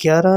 11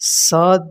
7